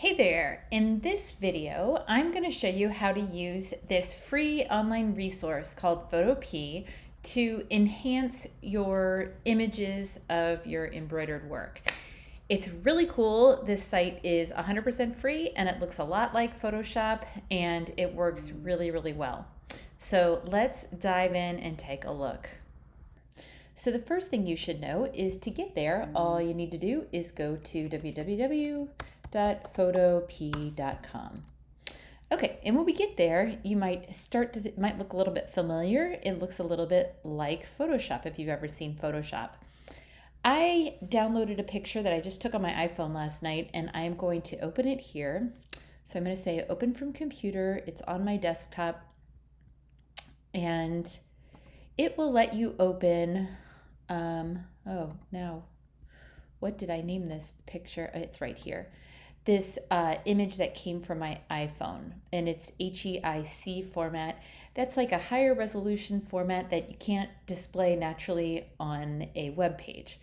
Hey there! In this video, I'm going to show you how to use this free online resource called Photopea to enhance your images of your embroidered work. It's really cool. This site is 100% free and it looks a lot like Photoshop and it works really, really well. So let's dive in and take a look. So the first thing you should know is to get there, all you need to do is go to www.photopea.com. Okay, and when we get there, you might it might look a little bit familiar. It looks a little bit like Photoshop if you've ever seen Photoshop. I downloaded a picture that I just took on my iPhone last night, and I'm going to open it here. So I'm going to say open from computer. It's on my desktop, and it will let you open, now, what did I name this picture? It's right here. This image that came from my iPhone, and it's HEIC format. That's like a higher resolution format that you can't display naturally on a web page.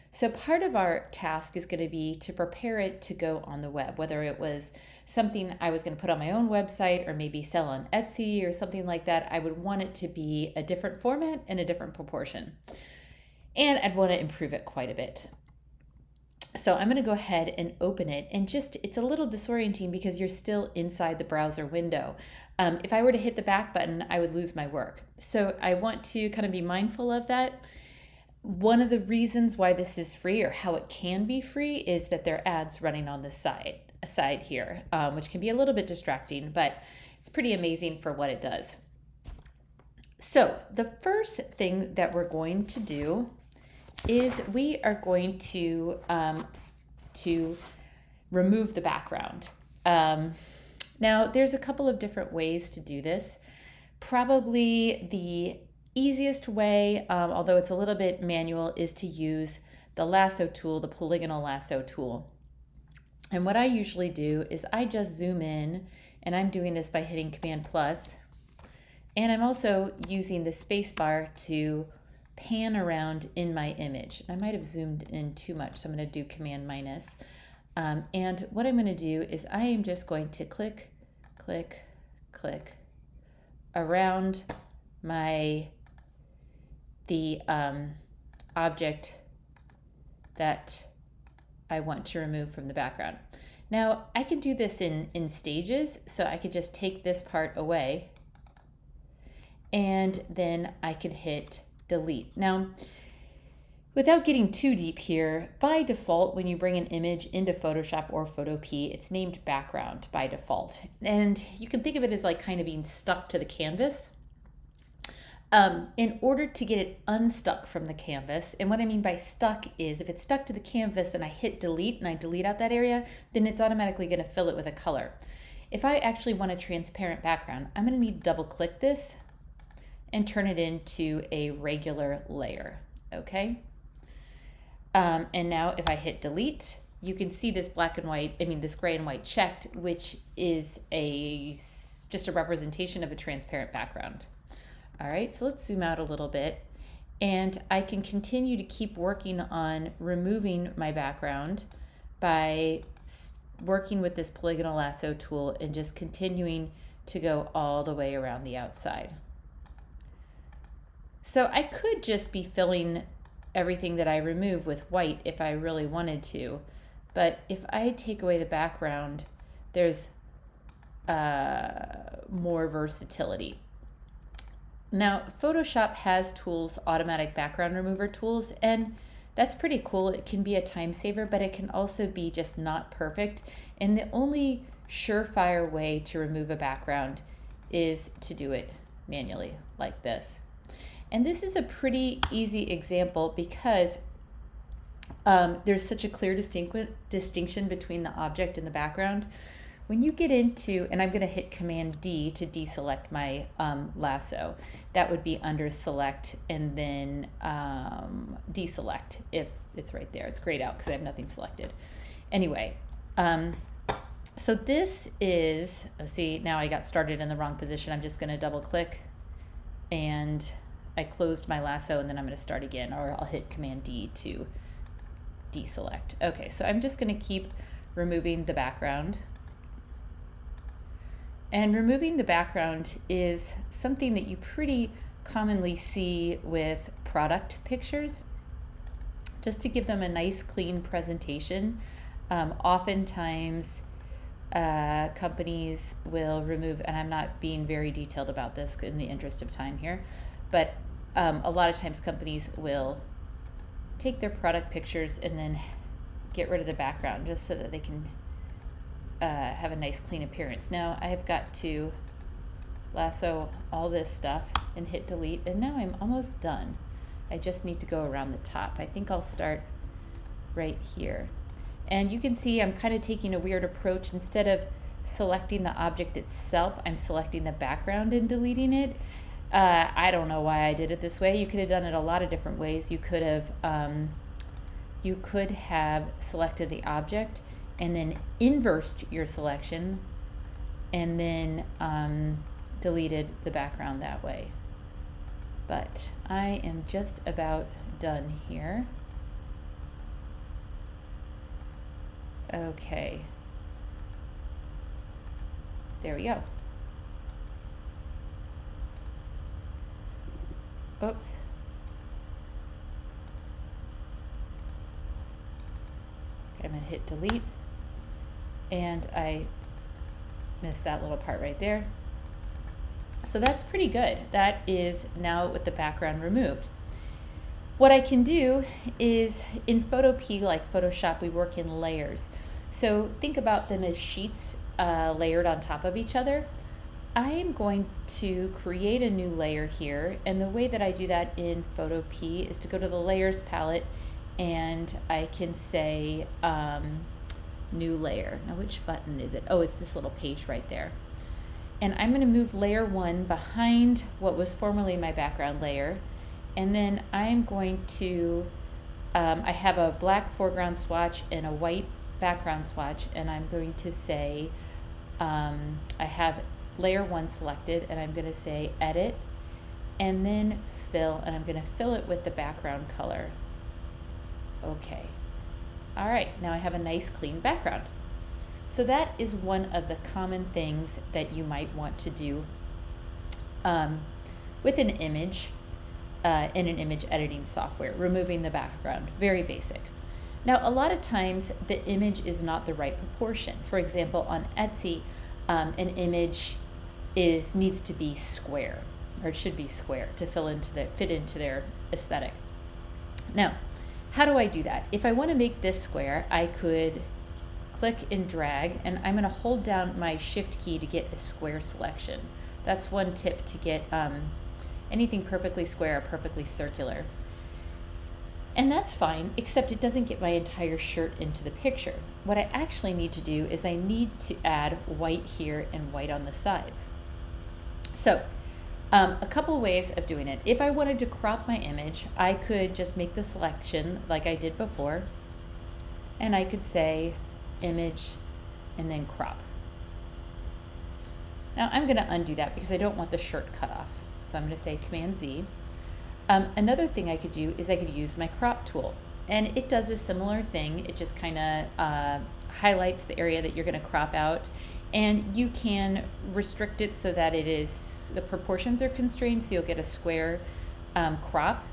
So part of our task is going to be to prepare it to go on the web, whether it was something I was going to put on my own website or maybe sell on Etsy or something like that. I would want it to be a different format and a different proportion. And I'd want to improve it quite a bit. So I'm going to go ahead and open it, and it's a little disorienting because you're still inside the browser window. If I were to hit the back button, I would lose my work. So I want to kind of be mindful of that. One of the reasons why this is free, or how it can be free, is that there are ads running on the side here, which can be a little bit distracting, but it's pretty amazing for what it does. So the first thing that we're going to do is we are going to remove the background. Now, there's a couple of different ways to do this. Probably the easiest way, although it's a little bit manual, is to use the lasso tool, the polygonal lasso tool. And what I usually do is I just zoom in, and I'm doing this by hitting Command plus, and I'm also using the space bar to pan around in my image. I might have zoomed in too much, so I'm going to do Command minus. And what I'm going to do is I am just going to click, click, click around the object that I want to remove from the background. Now, I can do this in stages, so I could just take this part away, and then I could hit delete. Now, without getting too deep here, by default, when you bring an image into Photoshop or Photopea, it's named background by default. And you can think of it as like kind of being stuck to the canvas. In order to get it unstuck from the canvas, and what I mean by stuck is if it's stuck to the canvas and I hit delete and I delete out that area, then it's automatically going to fill it with a color. If I actually want a transparent background, I'm going to need to double click this and turn it into a regular layer, okay? And now if I hit delete, you can see this this gray and white checked, which is just a representation of a transparent background. All right, so let's zoom out a little bit, and I can continue to keep working on removing my background by working with this polygonal lasso tool and just continuing to go all the way around the outside. So I could just be filling everything that I remove with white if I really wanted to, but if I take away the background, there's more versatility. Now, Photoshop has tools, automatic background remover tools, and that's pretty cool. It can be a time saver, but it can also be just not perfect. And the only surefire way to remove a background is to do it manually like this. And this is a pretty easy example because there's such a clear distinction between the object and the background. When you get into, and I'm going to hit Command D to deselect my lasso. That would be under select and then deselect if it's right there. It's grayed out because I have nothing selected. Anyway, so this is, see, now I got started in the wrong position. I'm just going to double click, and I closed my lasso, and then I'm going to start again, or I'll hit Command D to deselect. Okay, so I'm just going to keep removing the background. And removing the background is something that you pretty commonly see with product pictures, just to give them a nice clean presentation. Oftentimes companies will remove, and I'm not being very detailed about this in the interest of time here, but a lot of times companies will take their product pictures and then get rid of the background just so that they can have a nice clean appearance. Now I have got to lasso all this stuff and hit delete, and now I'm almost done. I just need to go around the top. I think I'll start right here. And you can see I'm kind of taking a weird approach. Instead of selecting the object itself, I'm selecting the background and deleting it. I don't know why I did it this way. You could have done it a lot of different ways. You could have selected the object and then inversed your selection and then deleted the background that way. But I am just about done here. Okay. There we go. Oops. Okay, I'm going to hit delete. And I missed that little part right there. So that's pretty good. That is now with the background removed. What I can do is in Photopea, like Photoshop, we work in layers. So think about them as sheets layered on top of each other. I am going to create a new layer here, and the way that I do that in Photopea is to go to the layers palette and I can say new layer. Now which button is it? Oh, it's this little page right there. And I'm going to move layer 1 behind what was formerly my background layer. And then I'm going to, I have a black foreground swatch and a white background swatch, and I'm going to say, I have layer 1 selected, and I'm going to say edit, and then fill, and I'm going to fill it with the background color. Okay. All right, now I have a nice clean background. So that is one of the common things that you might want to do with an image in an image editing software, removing the background, very basic. Now, a lot of times the image is not the right proportion. For example, on Etsy, an image needs to be square, or it should be square to fit into their aesthetic. Now, how do I do that? If I want to make this square, I could click and drag, and I'm going to hold down my shift key to get a square selection. That's one tip to get anything perfectly square or perfectly circular. And that's fine, except it doesn't get my entire shirt into the picture. What I actually need to do is I need to add white here and white on the sides. So a couple ways of doing it. If I wanted to crop my image, I could just make the selection like I did before, and I could say image and then crop. Now I'm going to undo that because I don't want the shirt cut off. So I'm going to say Command Z. Another thing I could do is I could use my crop tool, and it does a similar thing. It just kind of highlights the area that you're going to crop out, and you can restrict it so that the proportions are constrained, so you'll get a square crop,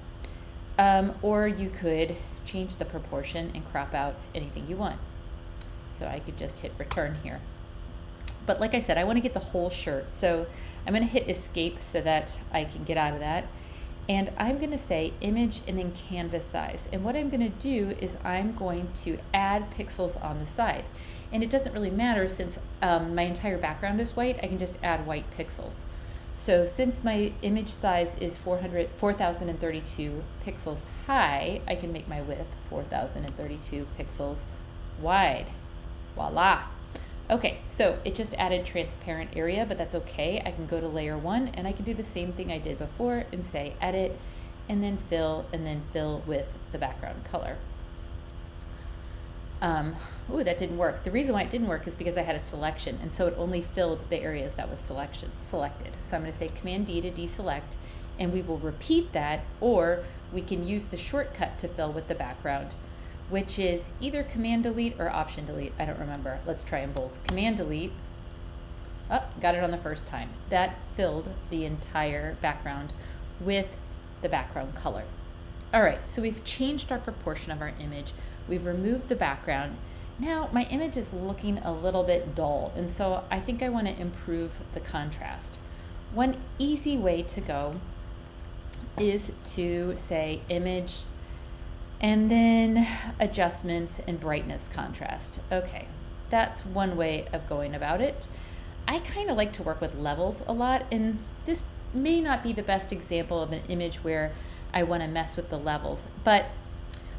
or you could change the proportion and crop out anything you want. So I could just hit return here. But like I said, I want to get the whole shirt, so I'm going to hit escape so that I can get out of that. And I'm going to say image and then canvas size. And what I'm going to do is I'm going to add pixels on the side. And it doesn't really matter since my entire background is white, I can just add white pixels. So since my image size is 4,032 pixels high, I can make my width 4,032 pixels wide. Voila. Okay, so it just added transparent area, but that's okay. I can go to layer 1 and I can do the same thing I did before and say edit and then fill with the background color. Ooh, that didn't work. The reason why it didn't work is because I had a selection, and so it only filled the areas that was selected. So I'm going to say Command D to deselect, and we will repeat that, or we can use the shortcut to fill with the background, which is either Command Delete or Option Delete. I don't remember. Let's try them both. Command Delete, Oh, got it on the first time. That filled the entire background with the background color. All right, so we've changed our proportion of our image. We've removed the background. Now my image is looking a little bit dull, and so I think I want to improve the contrast. One easy way to go is to say image and then adjustments and brightness contrast. Okay, that's one way of going about it. I kind of like to work with levels a lot, and this may not be the best example of an image where I want to mess with the levels, but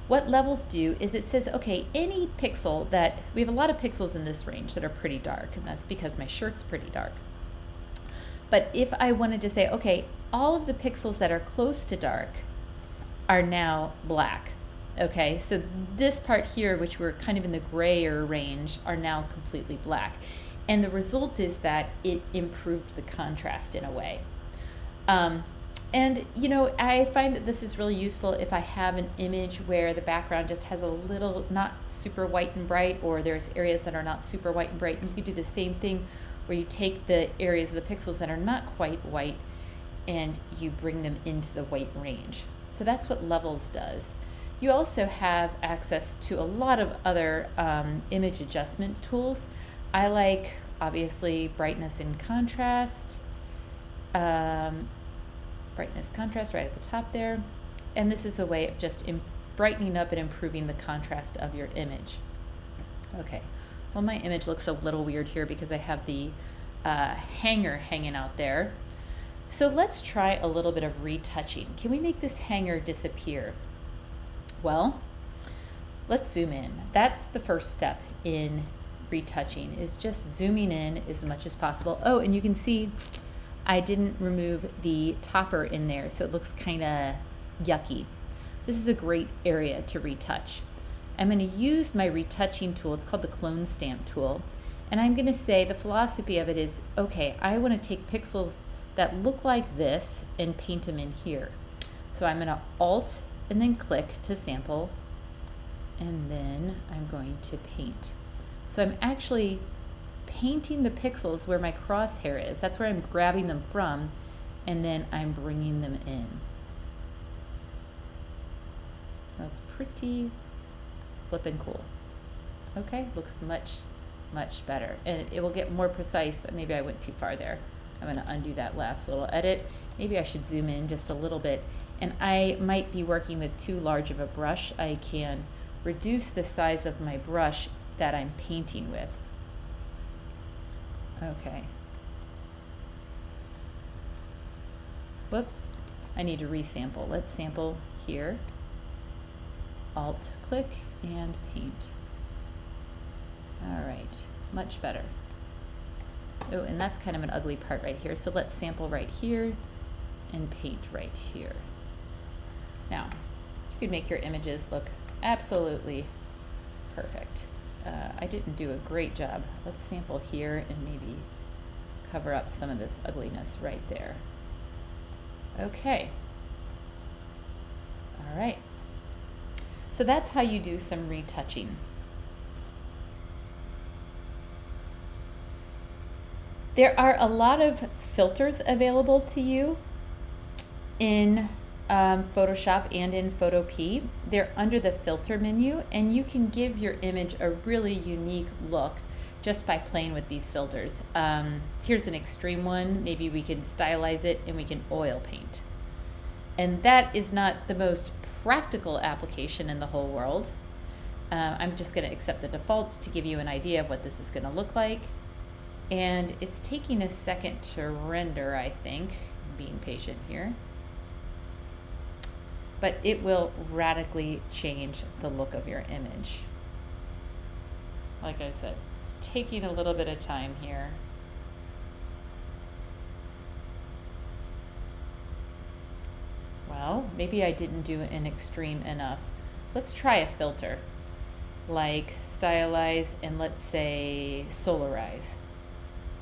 what levels do is it says, okay, any pixel that, we have a lot of pixels in this range that are pretty dark, and that's because my shirt's pretty dark. But if I wanted to say, okay, all of the pixels that are close to dark are now black. Okay, so this part here, which were kind of in the grayer range, are now completely black. And the result is that it improved the contrast in a way. And you know, I find that this is really useful if I have an image where the background just has a little, not super white and bright, or there's areas that are not super white and bright. And you could do the same thing where you take the areas of the pixels that are not quite white and you bring them into the white range. So that's what levels does. You also have access to a lot of other image adjustment tools. I like, obviously, brightness and contrast. Brightness, contrast right at the top there. And this is a way of just brightening up and improving the contrast of your image. Okay, well, my image looks a little weird here because I have the hanger hanging out there. So let's try a little bit of retouching. Can we make this hanger disappear? Well, let's zoom in. That's the first step in retouching, is just zooming in as much as possible. Oh, and you can see I didn't remove the topper in there, so it looks kind of yucky. This is a great area to retouch. I'm going to use my retouching tool. It's called the clone stamp tool. And I'm going to say the philosophy of it is, okay, I want to take pixels that look like this and paint them in here. So I'm going to Alt and then click to sample, and then I'm going to paint. So I'm actually painting the pixels where my crosshair is. That's where I'm grabbing them from, and then I'm bringing them in. That's pretty flippin' cool. Okay, looks much, much better. And it will get more precise. Maybe I went too far there. I'm gonna undo that last little edit. Maybe I should zoom in just a little bit. And I might be working with too large of a brush. I can reduce the size of my brush that I'm painting with. Okay. Whoops, I need to resample. Let's sample here. Alt click and paint. All right, much better. Oh, and that's kind of an ugly part right here. So let's sample right here and paint right here. Now, you could make your images look absolutely perfect. I didn't do a great job. Let's sample here and maybe cover up some of this ugliness right there. Okay. All right. So that's how you do some retouching. There are a lot of filters available to you in Photoshop and in Photopea. They're under the filter menu, and you can give your image a really unique look just by playing with these filters. Here's an extreme one. Maybe we can stylize it and we can oil paint. And that is not the most practical application in the whole world. I'm just going to accept the defaults to give you an idea of what this is going to look like. And it's taking a second to render, I think. I'm being patient here. But it will radically change the look of your image. Like I said, it's taking a little bit of time here. Well, maybe I didn't do an extreme enough. Let's try a filter, like stylize and let's say solarize.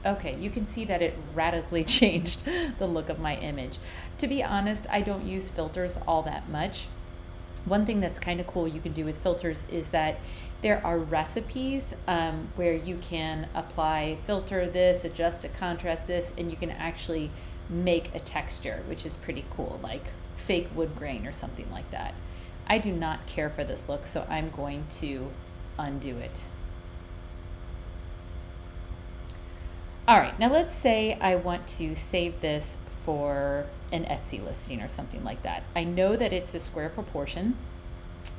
Okay, you can see that it radically changed the look of my image. To be honest, I don't use filters all that much. One thing that's kind of cool you can do with filters is that there are recipes where you can apply filter this, adjust a contrast this, and you can actually make a texture, which is pretty cool, like fake wood grain or something like that. I do not care for this look, so I'm going to undo it. All right, now let's say I want to save this for an Etsy listing or something like that. I know that it's a square proportion.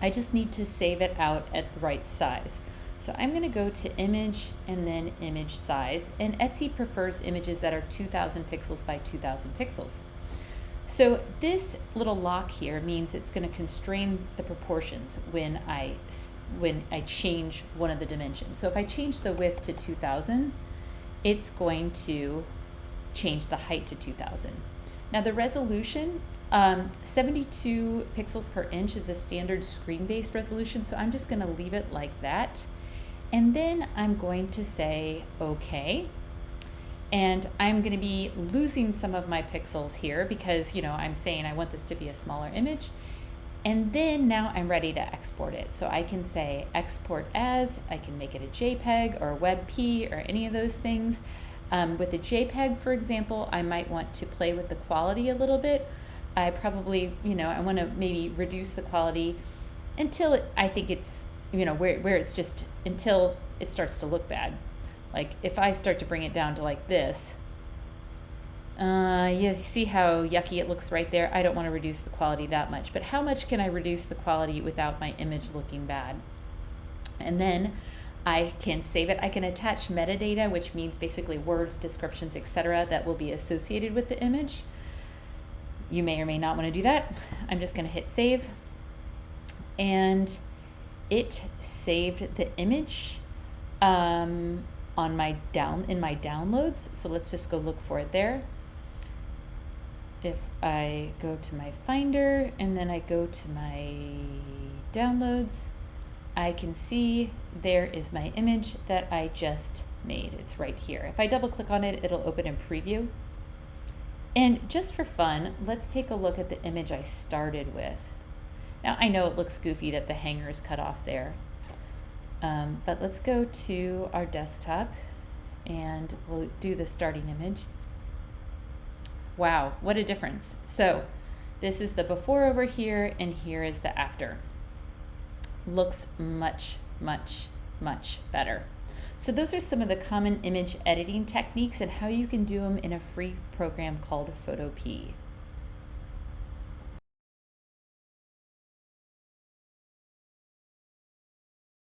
I just need to save it out at the right size. So I'm going to go to image and then image size, and Etsy prefers images that are 2000 pixels by 2000 pixels. So this little lock here means it's going to constrain the proportions when I change one of the dimensions. So if I change the width to 2000, it's going to change the height to 2000. Now the resolution, 72 pixels per inch is a standard screen-based resolution, so I'm just going to leave it like that. And then I'm going to say okay. And I'm going to be losing some of my pixels here because, you know, I'm saying I want this to be a smaller image. And then now I'm ready to export it. So I can say export as, I can make it a JPEG or a WebP or any of those things. With a JPEG, for example, I might want to play with the quality a little bit. I probably, you know, I want to maybe reduce the quality until I think it's, you know, where it's just until it starts to look bad. Like if I start to bring it down to like this, you see how yucky it looks right there? I don't want to reduce the quality that much, but how much can I reduce the quality without my image looking bad? And then I can save it. I can attach metadata, which means basically words, descriptions, etc., that will be associated with the image. You may or may not want to do that. I'm just going to hit save, and it saved the image in my downloads. So let's just go look for it there. If I go to my Finder and then I go to my downloads, I can see there is my image that I just made. It's right here. If I double click on it, it'll open in preview. And just for fun, let's take a look at the image I started with. Now I know it looks goofy that the hanger is cut off there, but let's go to our desktop and we'll do the starting image. Wow, what a difference. So this is the before over here, and here is the after. Looks much, much, much better. So those are some of the common image editing techniques and how you can do them in a free program called Photopea.